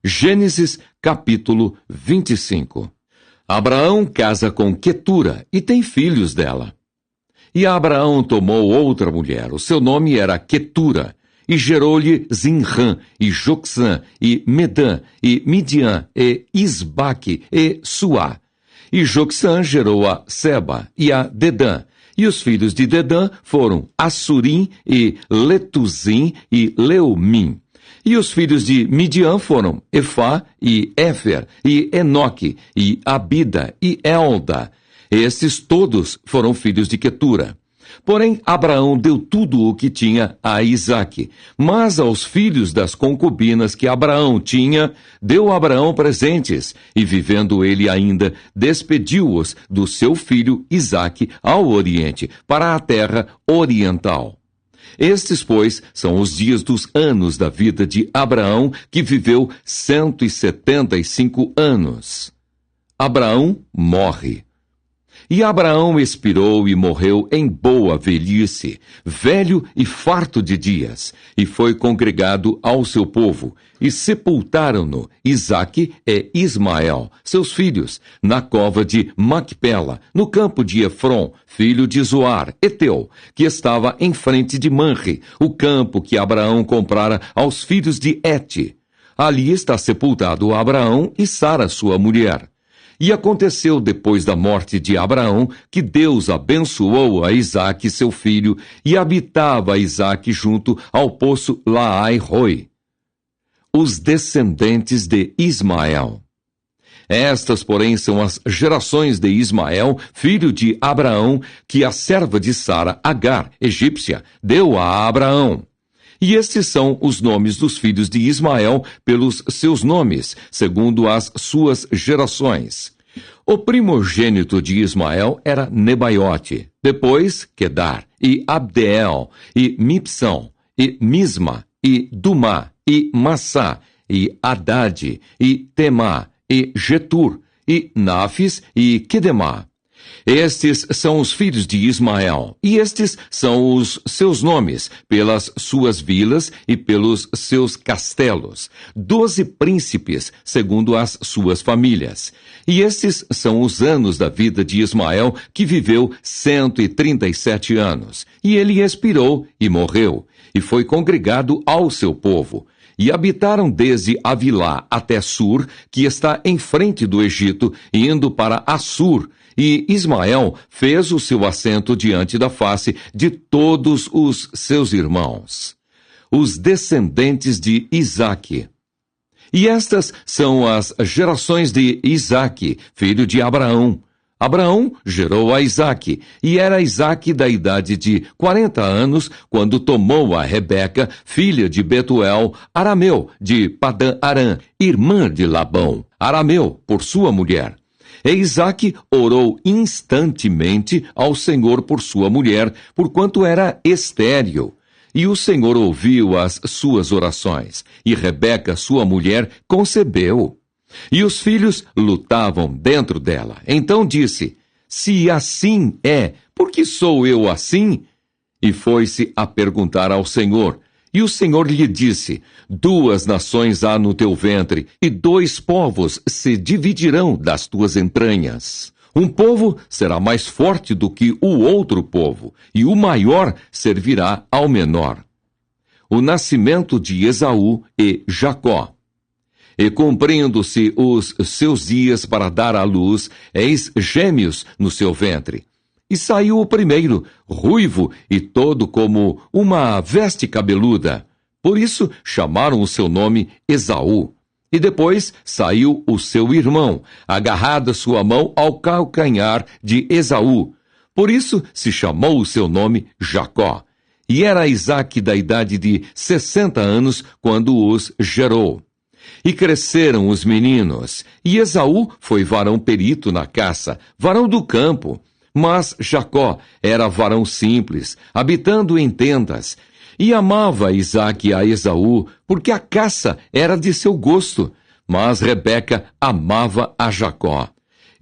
Gênesis capítulo 25. Abraão casa com Quetura e tem filhos dela. E Abraão tomou outra mulher, o seu nome era Quetura, e gerou-lhe Zinrã, e Jocsã, e Medã, e Midian, e Isbaque, e Suá. E Jocsã gerou a Seba e a Dedã. E os filhos de Dedã foram Assurim, e Letuzim, e Leumim. E os filhos de Midian foram Efá, e Éfer, e Enoque, e Abida, e Elda. Estes todos foram filhos de Quetura. Porém, Abraão deu tudo o que tinha a Isaque, mas aos filhos das concubinas que Abraão tinha, deu Abraão presentes, e vivendo ele ainda, despediu-os do seu filho Isaque ao oriente, para a terra oriental. Estes, pois, são os dias dos anos da vida de Abraão, que viveu 175 anos. Abraão morre. E Abraão expirou e morreu em boa velhice, velho e farto de dias, e foi congregado ao seu povo, e sepultaram-no Isaque e Ismael, seus filhos, na cova de Macpela, no campo de Efron, filho de Zoar, Eteu, que estava em frente de Manre, o campo que Abraão comprara aos filhos de Hete. Ali está sepultado Abraão e Sara, sua mulher. E aconteceu depois da morte de Abraão que Deus abençoou a Isaque, seu filho, e habitava Isaque junto ao poço Laai-Roi. Os descendentes de Ismael. Estas, porém, são as gerações de Ismael, filho de Abraão, que a serva de Sara, Agar, egípcia, deu a Abraão. E estes são os nomes dos filhos de Ismael pelos seus nomes, segundo as suas gerações. O primogênito de Ismael era Nebaiote, depois Quedar, e Abdeel, e Mipsão, e Misma, e Dumá, e Massá, e Haddad, e Temá, e Getur, e Nafis, e Quedemá. Estes são os filhos de Ismael, e estes são os seus nomes, pelas suas vilas e pelos seus castelos, 12 príncipes, segundo as suas famílias. E estes são os anos da vida de Ismael, que viveu 137 anos. E ele expirou e morreu, e foi congregado ao seu povo. E habitaram desde Avilá até Sur, que está em frente do Egito, indo para Assur. E Ismael fez o seu assento diante da face de todos os seus irmãos, os descendentes de Isaque. E estas são as gerações de Isaque, filho de Abraão. Abraão gerou a Isaque, e era Isaque da idade de 40 anos, quando tomou a Rebeca, filha de Betuel, arameu de Padã-Arã, irmã de Labão, arameu, por sua mulher. E Isaque orou instantemente ao Senhor por sua mulher, porquanto era estéril. E o Senhor ouviu as suas orações, e Rebeca, sua mulher, concebeu. E os filhos lutavam dentro dela. Então disse: se assim é, por que sou eu assim? E foi-se a perguntar ao Senhor. E o Senhor lhe disse: 2 nações há no teu ventre, e 2 povos se dividirão das tuas entranhas. Um povo será mais forte do que o outro povo, e o maior servirá ao menor. O nascimento de Esaú e Jacó. E cumprindo-se os seus dias para dar à luz, eis gêmeos no seu ventre. E saiu o primeiro, ruivo e todo como uma veste cabeluda. Por isso chamaram o seu nome Esaú. E depois saiu o seu irmão, agarrada sua mão ao calcanhar de Esaú. Por isso se chamou o seu nome Jacó. E era Isaque da idade de 60 anos quando os gerou. E cresceram os meninos, e Esaú foi varão perito na caça, varão do campo. Mas Jacó era varão simples, habitando em tendas, e amava Isaque a Esaú, porque a caça era de seu gosto, mas Rebeca amava a Jacó.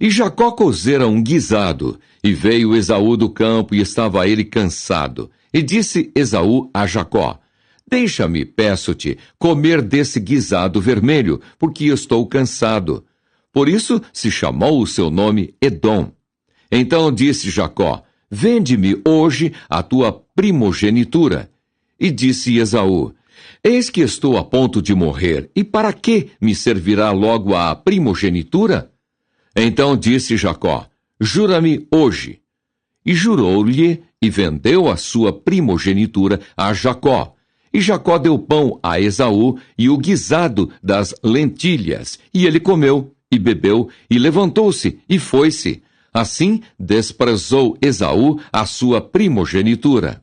E Jacó cozera um guisado, e veio Esaú do campo, e estava ele cansado. E disse Esaú a Jacó: Deixa-me, peço-te, comer desse guisado vermelho, porque estou cansado. Por isso se chamou o seu nome Edom. Então disse Jacó: vende-me hoje a tua primogenitura. E disse Esaú: eis que estou a ponto de morrer, e para que me servirá logo a primogenitura? Então disse Jacó: jura-me hoje. E jurou-lhe, e vendeu a sua primogenitura a Jacó. E Jacó deu pão a Esaú e o guisado das lentilhas, e ele comeu, e bebeu, e levantou-se, e foi-se. Assim desprezou Esaú a sua primogenitura.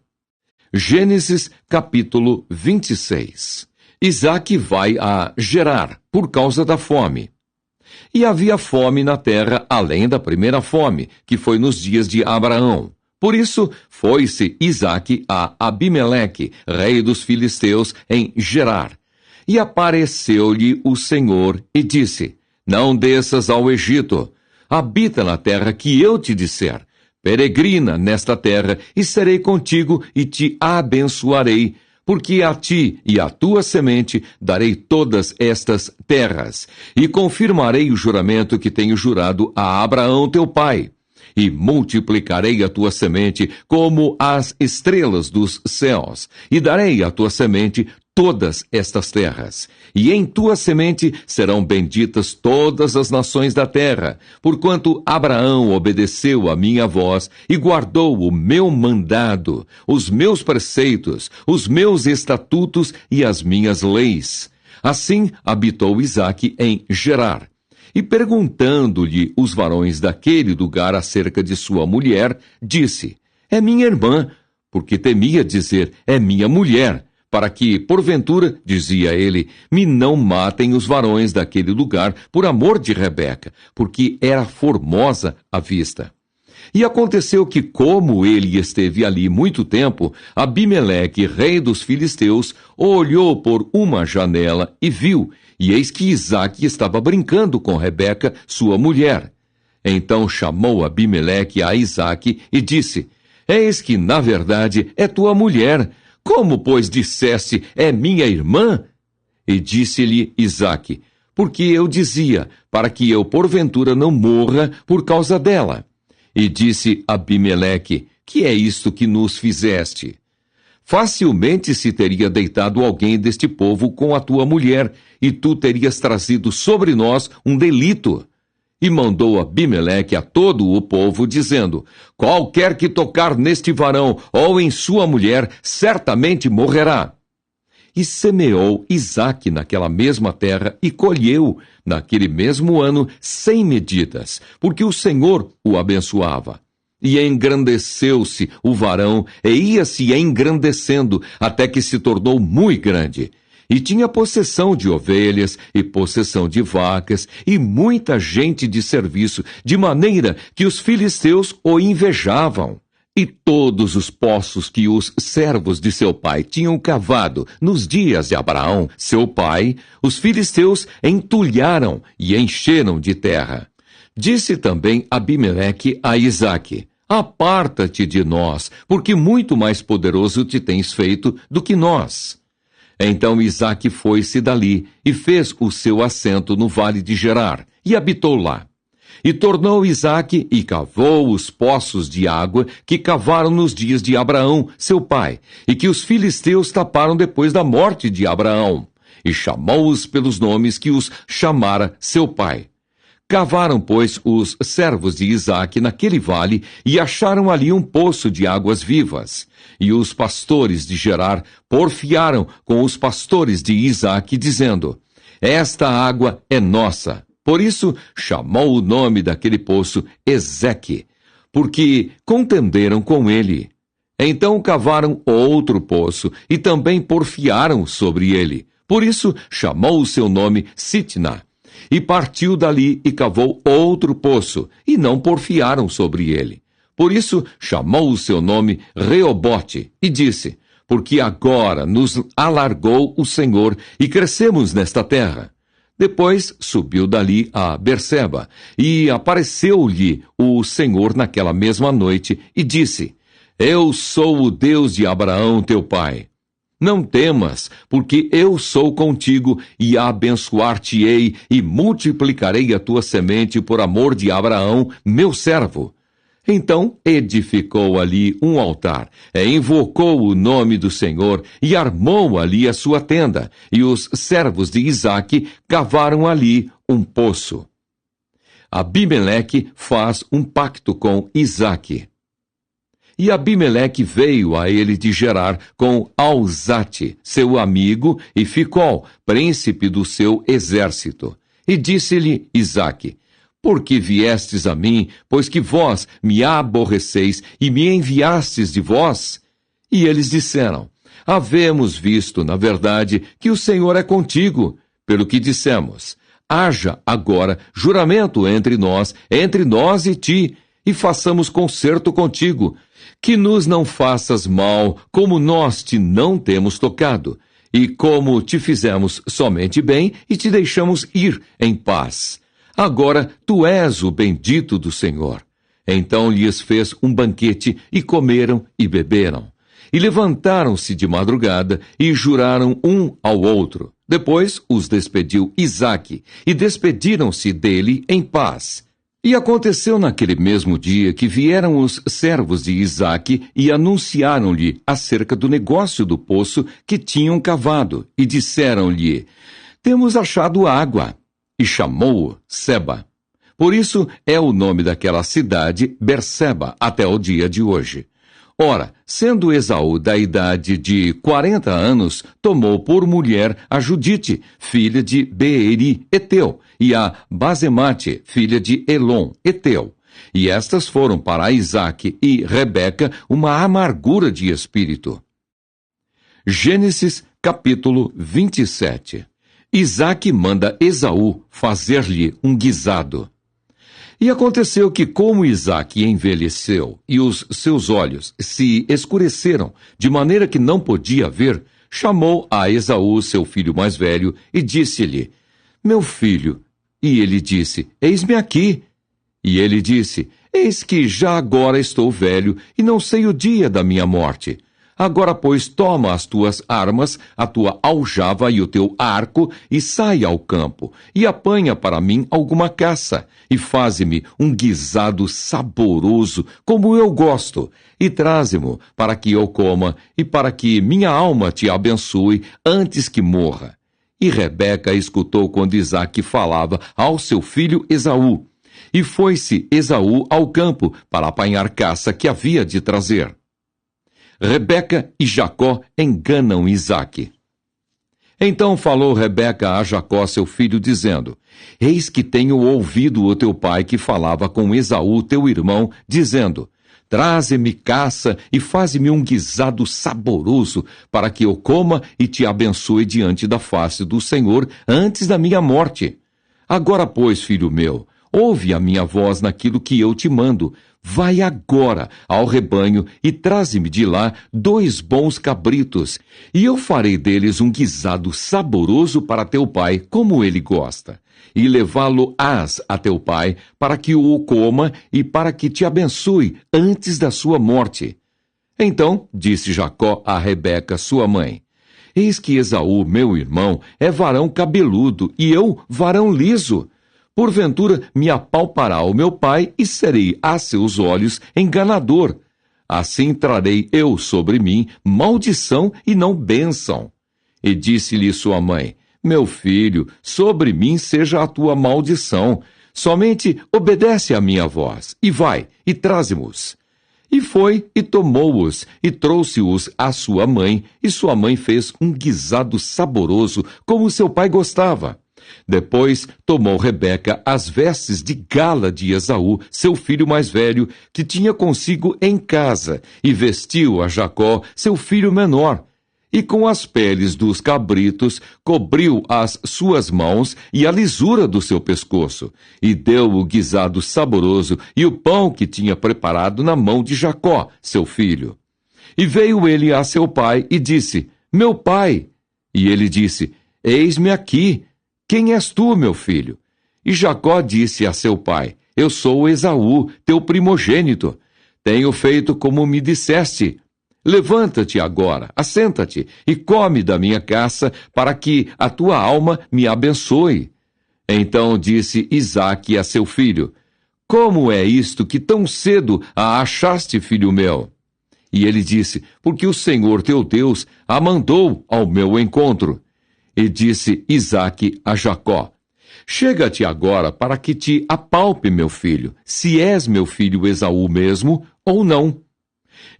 Gênesis capítulo 26. Isaque vai a Gerar, por causa da fome. E havia fome na terra, além da primeira fome, que foi nos dias de Abraão. Por isso, foi-se Isaque a Abimeleque, rei dos filisteus, em Gerar. E apareceu-lhe o Senhor e disse: não desças ao Egito, habita na terra que eu te disser. Peregrina nesta terra, e serei contigo e te abençoarei, porque a ti e à tua semente darei todas estas terras, e confirmarei o juramento que tenho jurado a Abraão teu pai. E multiplicarei a tua semente como as estrelas dos céus, e darei à tua semente todas estas terras. E em tua semente serão benditas todas as nações da terra, porquanto Abraão obedeceu a minha voz e guardou o meu mandado, os meus preceitos, os meus estatutos e as minhas leis. Assim habitou Isaque em Gerar. E perguntando-lhe os varões daquele lugar acerca de sua mulher, disse: é minha irmã, porque temia dizer: é minha mulher, para que, porventura, dizia ele, me não matem os varões daquele lugar por amor de Rebeca, porque era formosa à vista. E aconteceu que, como ele esteve ali muito tempo, Abimeleque, rei dos filisteus, olhou por uma janela e viu, e eis que Isaque estava brincando com Rebeca, sua mulher. Então chamou Abimeleque a Isaque e disse: eis que, na verdade, é tua mulher. Como, pois, disseste: é minha irmã? E disse-lhe Isaque: porque eu dizia, para que eu porventura não morra por causa dela. E disse Abimeleque: que é isto que nos fizeste? Facilmente se teria deitado alguém deste povo com a tua mulher, e tu terias trazido sobre nós um delito. E mandou Abimeleque a todo o povo, dizendo: qualquer que tocar neste varão ou em sua mulher, certamente morrerá. E semeou Isaque naquela mesma terra e colheu, naquele mesmo ano, 100 medidas, porque o Senhor o abençoava. E engrandeceu-se o varão, e ia-se engrandecendo, até que se tornou muito grande. E tinha possessão de ovelhas, e possessão de vacas, e muita gente de serviço, de maneira que os filisteus o invejavam. E todos os poços que os servos de seu pai tinham cavado nos dias de Abraão, seu pai, os filisteus entulharam e encheram de terra. Disse também Abimeleque a Isaque: aparta-te de nós, porque muito mais poderoso te tens feito do que nós. Então Isaque foi-se dali e fez o seu assento no vale de Gerar, e habitou lá. E tornou Isaque e cavou os poços de água que cavaram nos dias de Abraão, seu pai, e que os filisteus taparam depois da morte de Abraão, e chamou-os pelos nomes que os chamara seu pai. Cavaram, pois, os servos de Isaque naquele vale e acharam ali um poço de águas vivas. E os pastores de Gerar porfiaram com os pastores de Isaque, dizendo: esta água é nossa. Por isso chamou o nome daquele poço Ezeque, porque contenderam com ele. Então cavaram outro poço e também porfiaram sobre ele. Por isso chamou o seu nome Sitna. E partiu dali e cavou outro poço, e não porfiaram sobre ele. Por isso chamou o seu nome Reobote, e disse: porque agora nos alargou o Senhor, e crescemos nesta terra. Depois subiu dali a Berseba, e apareceu-lhe o Senhor naquela mesma noite, e disse: eu sou o Deus de Abraão teu pai. Não temas, porque eu sou contigo, e abençoar-te-ei, e multiplicarei a tua semente por amor de Abraão, meu servo. Então edificou ali um altar, invocou o nome do Senhor, e armou ali a sua tenda, e os servos de Isaque cavaram ali um poço. Abimeleque faz um pacto com Isaque. E Abimeleque veio a ele de Gerar com Alzate, seu amigo, e Ficol, príncipe do seu exército. E disse-lhe Isaque: Por que viestes a mim, pois que vós me aborreceis e me enviastes de vós? E eles disseram: Havemos visto, na verdade, que o Senhor é contigo, pelo que dissemos: Haja agora juramento entre nós e ti, e façamos concerto contigo, que nos não faças mal, como nós te não temos tocado, e como te fizemos somente bem e te deixamos ir em paz. Agora tu és o bendito do Senhor. Então lhes fez um banquete, e comeram e beberam. E levantaram-se de madrugada, e juraram um ao outro. Depois os despediu Isaque, e despediram-se dele em paz. E aconteceu naquele mesmo dia que vieram os servos de Isaque e anunciaram-lhe acerca do negócio do poço que tinham cavado, e disseram-lhe: Temos achado água. E chamou-o Seba. Por isso é o nome daquela cidade Berseba até o dia de hoje. Ora, sendo Esaú da idade de 40 anos, tomou por mulher a Judite, filha de Beeri, Eteu, e a Basemate, filha de Elon, Eteu. E estas foram para Isaque e Rebeca uma amargura de espírito. Gênesis capítulo 27. Isaque manda Esaú fazer-lhe um guisado. E aconteceu que, como Isaque envelheceu e os seus olhos se escureceram, de maneira que não podia ver, chamou a Esaú, seu filho mais velho, e disse-lhe: Meu filho. E ele disse: Eis-me aqui. E ele disse: Eis que já agora estou velho, e não sei o dia da minha morte. Agora, pois, toma as tuas armas, a tua aljava e o teu arco, e sai ao campo, e apanha para mim alguma caça, e faze-me um guisado saboroso, como eu gosto, e traze-mo para que eu coma, e para que minha alma te abençoe antes que morra. E Rebeca escutou quando Isaque falava ao seu filho Esaú. E foi-se Esaú ao campo para apanhar caça que havia de trazer. Rebeca e Jacó enganam Isaque. Então falou Rebeca a Jacó, seu filho, dizendo: Eis que tenho ouvido o teu pai que falava com Esaú, teu irmão, dizendo: Traze-me caça e faze-me um guisado saboroso, para que eu coma e te abençoe diante da face do Senhor antes da minha morte. Agora, pois, filho meu, ouve a minha voz naquilo que eu te mando. Vai agora ao rebanho e traze-me de lá 2 bons cabritos, e eu farei deles um guisado saboroso para teu pai, como ele gosta. E levá-lo-ás a teu pai, para que o coma e para que te abençoe antes da sua morte. Então disse Jacó a Rebeca, sua mãe: Eis que Esaú, meu irmão, é varão cabeludo, e eu varão liso. Porventura me apalpará o meu pai, e serei a seus olhos enganador. Assim trarei eu sobre mim maldição e não bênção. E disse-lhe sua mãe: Meu filho, sobre mim seja a tua maldição. Somente obedece à minha voz, e vai, e traze-mos. E foi, e tomou-os, e trouxe-os à sua mãe, e sua mãe fez um guisado saboroso, como seu pai gostava. Depois tomou Rebeca as vestes de gala de Esaú, seu filho mais velho, que tinha consigo em casa, e vestiu a Jacó, seu filho menor. E com as peles dos cabritos cobriu as suas mãos e a lisura do seu pescoço, e deu o guisado saboroso e o pão que tinha preparado na mão de Jacó, seu filho. E veio ele a seu pai e disse: Meu pai. E ele disse: Eis-me aqui. Quem és tu, meu filho? E Jacó disse a seu pai: Eu sou Esaú, teu primogênito. Tenho feito como me disseste. Levanta-te agora, assenta-te e come da minha caça, para que a tua alma me abençoe. Então disse Isaque a seu filho: Como é isto que tão cedo a achaste, filho meu? E ele disse: Porque o Senhor teu Deus a mandou ao meu encontro. E disse Isaque a Jacó: Chega-te agora para que te apalpe, meu filho, se és meu filho Esaú mesmo ou não.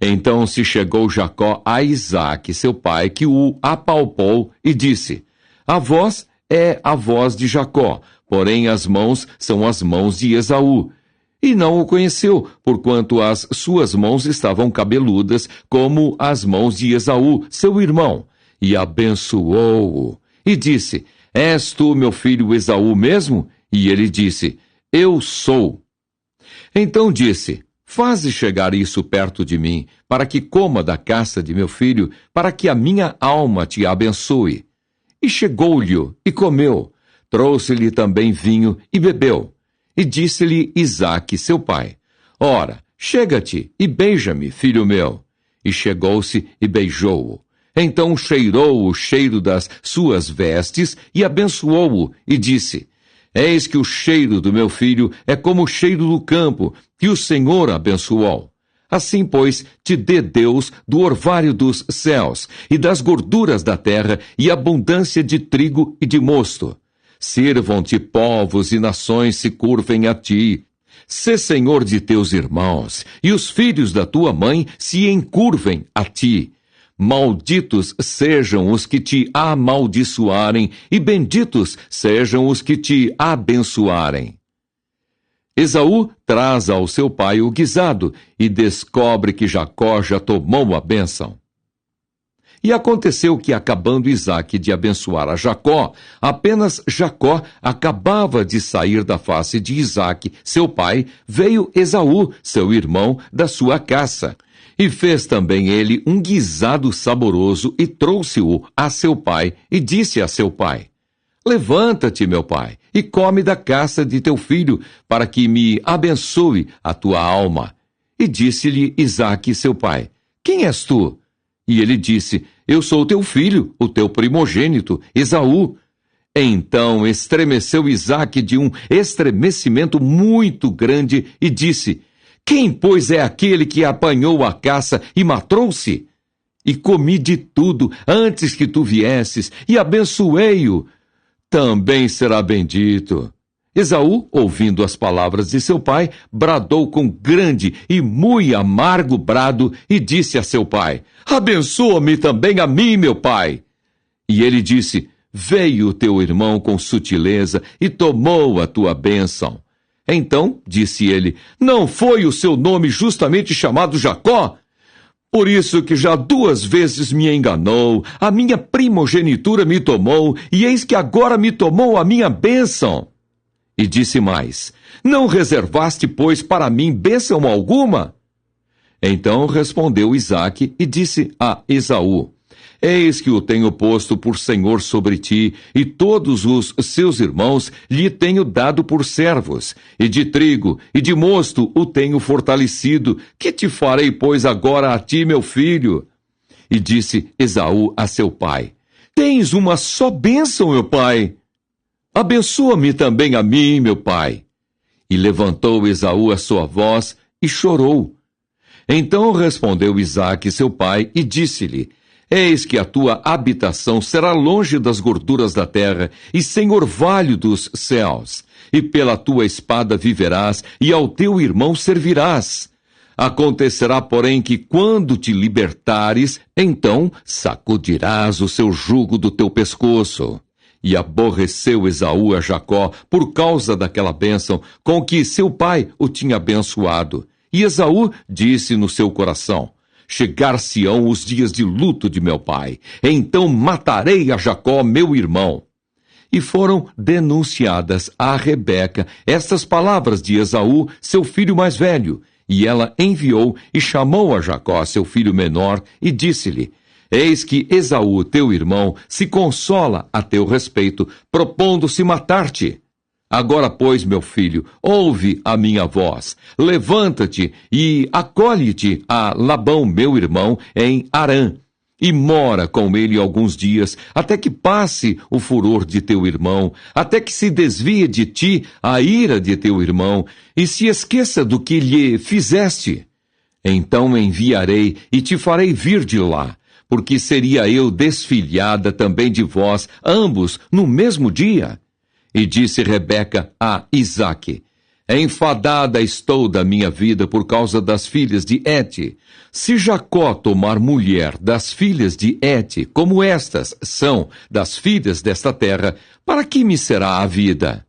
Então se chegou Jacó a Isaque, seu pai, que o apalpou e disse: A voz é a voz de Jacó, porém as mãos são as mãos de Esaú. E não o conheceu, porquanto as suas mãos estavam cabeludas, como as mãos de Esaú, seu irmão. E abençoou-o. E disse: És tu meu filho Esaú mesmo? E ele disse: Eu sou. Então disse: Faze chegar isso perto de mim, para que coma da caça de meu filho, para que a minha alma te abençoe. E chegou-lhe e comeu. Trouxe-lhe também vinho e bebeu. E disse-lhe Isaque, seu pai: Ora, chega-te e beija-me, filho meu. E chegou-se e beijou-o. Então cheirou o cheiro das suas vestes e abençoou-o, e disse: Eis que o cheiro do meu filho é como o cheiro do campo, que o Senhor abençoou. Assim, pois, te dê Deus do orvalho dos céus, e das gorduras da terra, e abundância de trigo e de mosto. Sirvam-te povos e nações se curvem a ti. Sê senhor de teus irmãos, e os filhos da tua mãe se encurvem a ti. Malditos sejam os que te amaldiçoarem, e benditos sejam os que te abençoarem. Esaú traz ao seu pai o guisado, e descobre que Jacó já tomou a bênção. E aconteceu que, acabando Isaque de abençoar a Jacó, apenas Jacó acabava de sair da face de Isaque, seu pai, veio Esaú, seu irmão, da sua caça. E fez também ele um guisado saboroso e trouxe-o a seu pai, e disse a seu pai: Levanta-te, meu pai, e come da caça de teu filho, para que me abençoe a tua alma. E disse-lhe Isaque, seu pai: Quem és tu? E ele disse: Eu sou teu filho, o teu primogênito, Esaú. Então estremeceu Isaque de um estremecimento muito grande e disse: Quem, pois, é aquele que apanhou a caça e matou-se? E comi de tudo antes que tu viesses, e abençoei-o. Também será bendito. Esaú, ouvindo as palavras de seu pai, bradou com grande e muito amargo brado e disse a seu pai: Abençoa-me também a mim, meu pai. E ele disse: Veio teu irmão com sutileza e tomou a tua bênção. Então, disse ele: Não foi o seu nome justamente chamado Jacó? Por isso que já 2 vezes me enganou, a minha primogenitura me tomou, e eis que agora me tomou a minha bênção. E disse mais: Não reservaste, pois, para mim bênção alguma? Então respondeu Isaque e disse a Esaú: Eis que o tenho posto por senhor sobre ti, e todos os seus irmãos lhe tenho dado por servos, e de trigo e de mosto o tenho fortalecido. Que te farei, pois, agora a ti, meu filho? E disse Esaú a seu pai: Tens uma só bênção, meu pai. Abençoa-me também a mim, meu pai. E levantou Esaú a sua voz e chorou. Então respondeu Isaque, seu pai, e disse-lhe: Eis que a tua habitação será longe das gorduras da terra, e sem orvalho dos céus. E pela tua espada viverás, e ao teu irmão servirás. Acontecerá, porém, que quando te libertares, então sacudirás o seu jugo do teu pescoço. E aborreceu Esaú a Jacó por causa daquela bênção com que seu pai o tinha abençoado. E Esaú disse no seu coração: Chegar-se-ão os dias de luto de meu pai, então matarei a Jacó, meu irmão. E foram denunciadas a Rebeca estas palavras de Esaú, seu filho mais velho. E ela enviou e chamou a Jacó, seu filho menor, e disse-lhe: Eis que Esaú, teu irmão, se consola a teu respeito, propondo-se matar-te. Agora, pois, meu filho, ouve a minha voz. Levanta-te e acolhe-te a Labão, meu irmão, em Harã, e mora com ele alguns dias, até que passe o furor de teu irmão, até que se desvie de ti a ira de teu irmão, e se esqueça do que lhe fizeste. Então enviarei e te farei vir de lá, porque seria eu desfilhada também de vós, ambos, no mesmo dia. E disse Rebeca a Isaque: enfadada estou da minha vida por causa das filhas de Et. Se Jacó tomar mulher das filhas de Et, como estas são das filhas desta terra, para que me será a vida?